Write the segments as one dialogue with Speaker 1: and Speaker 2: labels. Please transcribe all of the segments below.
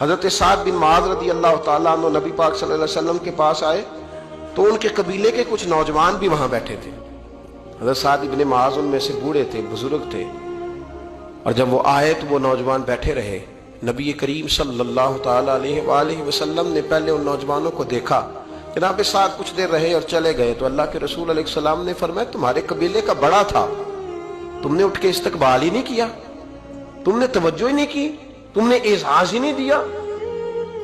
Speaker 1: حضرت سعد بن معاذ رضی اللہ تعالیٰ عنہ نبی پاک صلی اللہ علیہ وسلم کے پاس آئے تو ان کے قبیلے کے کچھ نوجوان بھی وہاں بیٹھے تھے۔ حضرت سعد بن معاذ ان میں سے بوڑھے تھے، بزرگ تھے، اور جب وہ آئے تو وہ نوجوان بیٹھے رہے۔ نبی کریم صلی اللہ تعالیٰ علیہ وآلہ وسلم نے پہلے ان نوجوانوں کو دیکھا، جناب سعد کچھ دیر رہے اور چلے گئے تو اللہ کے رسول علیہ السلام نے فرمایا تمہارے قبیلے کا بڑا تھا، تم نے اٹھ کے استقبال ہی نہیں کیا، تم نے توجہ ہی نہیں کی، تم نے اعزاز ہی نہیں دیا،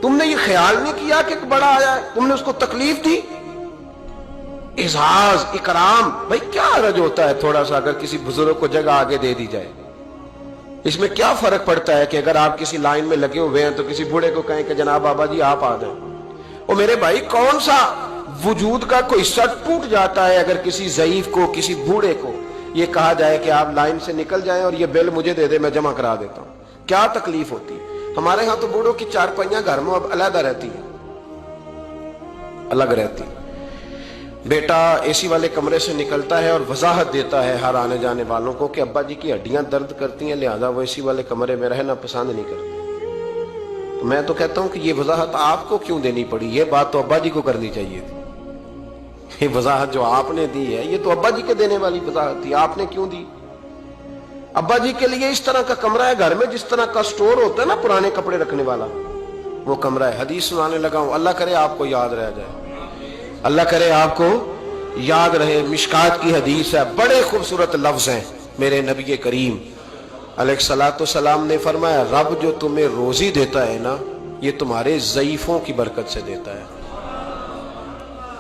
Speaker 1: تم نے یہ خیال نہیں کیا کہ ایک بڑا آیا ہے، تم نے اس کو تکلیف دی۔ اعزاز، اکرام، بھائی کیا حرج ہوتا ہے تھوڑا سا اگر کسی بزرگ کو جگہ آگے دے دی جائے؟ اس میں کیا فرق پڑتا ہے کہ اگر آپ کسی لائن میں لگے ہوئے ہیں تو کسی بوڑھے کو کہیں کہ جناب بابا جی آپ آ جائیں۔ اور میرے بھائی کون سا وجود کا کوئی حصہ ٹوٹ جاتا ہے اگر کسی ضعیف کو، کسی بوڑھے کو یہ کہا جائے کہ آپ لائن سے نکل جائیں اور یہ بل مجھے دے دے، میں جمع کرا دیتا ہوں؟ کیا تکلیف ہوتی ہے؟ ہمارے ہاں تو بوڑھوں کی چارپائیاں گھر میں اب علیحدہ رہتی ہیں، الگ رہتی۔ بیٹا اے سی والے کمرے سے نکلتا ہے اور وضاحت دیتا ہے ہر آنے جانے والوں کو کہ ابا جی کی ہڈیاں درد کرتی ہیں، لہذا وہ اے سی والے کمرے میں رہنا پسند نہیں کرتے۔ تو میں تو کہتا ہوں کہ یہ وضاحت آپ کو کیوں دینی پڑی؟ یہ بات تو ابا جی کو کرنی چاہیے تھی۔ یہ وضاحت جو آپ نے دی ہے یہ تو ابا جی کے دینے والی وضاحت تھی، آپ نے کیوں دی؟ ابا جی کے لیے اس طرح کا کمرہ ہے گھر میں جس طرح کا سٹور ہوتا ہے نا پرانے کپڑے رکھنے والا، وہ کمرہ ہے۔ حدیث سنانے لگا ہوں، اللہ کرے آپ کو یاد رہ جائے، اللہ کرے آپ کو یاد رہے۔ مشکات کی حدیث ہے، بڑے خوبصورت لفظ ہیں۔ میرے نبی کریم علیہ الصلوۃ والسلام نے فرمایا رب جو تمہیں روزی دیتا ہے نا یہ تمہارے ضعیفوں کی برکت سے دیتا ہے۔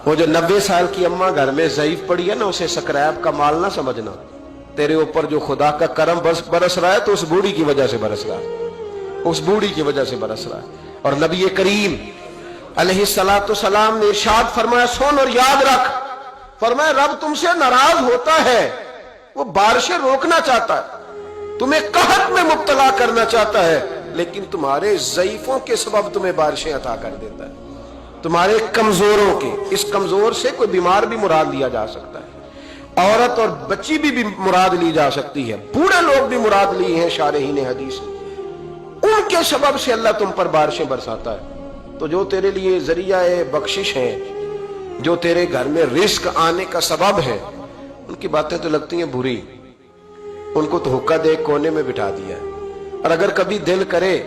Speaker 1: وہ جو 90 سال کی اماں گھر میں ضعیف پڑی ہے نا، اسے سکریب کا مال نہ سمجھنا۔ تیرے اوپر جو خدا کا کرم برس رہا ہے تو اس بوڑھی کی وجہ سے برس رہا ہے، اس بوڑھی کی وجہ سے برس رہا ہے۔ اور نبی کریم علیہ الصلوۃ والسلام نے ارشاد فرمایا سن اور یاد رکھ، فرمایا رب تم سے ناراض ہوتا ہے، وہ بارشیں روکنا چاہتا ہے، تمہیں قحط میں مبتلا کرنا چاہتا ہے، لیکن تمہارے ضعیفوں کے سبب تمہیں بارشیں عطا کر دیتا ہے، تمہارے کمزوروں کے۔ اس کمزور سے کوئی بیمار بھی مراد لیا جا سکتا ہے، عورت اور بچی بھی مراد لی جا سکتی ہے، بوڑھے لوگ بھی مراد لیے ہیں شارحین حدیث۔ ان کے سبب سے اللہ تم پر بارشیں برساتا ہے۔ تو جو تیرے لیے ذریعہ بخشش ہیں، جو تیرے گھر میں رزق آنے کا سبب ہے، ان کی باتیں تو لگتی ہیں بری، ان کو تو حکا دے کونے میں بٹھا دیا ہے۔ اور اگر کبھی دل کرے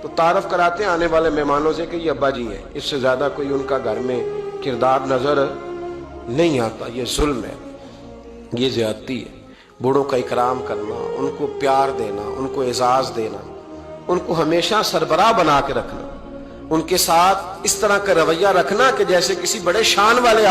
Speaker 1: تو تعارف کراتے ہیں آنے والے مہمانوں سے کہ یہ ابا جی ہیں، اس سے زیادہ کوئی ان کا گھر میں کردار نظر نہیں آتا۔ یہ ظلم ہے، یہ زیادتی ہے۔ بوڑھوں کا اکرام کرنا، ان کو پیار دینا، ان کو اعزاز دینا، ان کو ہمیشہ سربراہ بنا کے رکھنا، ان کے ساتھ اس طرح کا رویہ رکھنا کہ جیسے کسی بڑے شان والے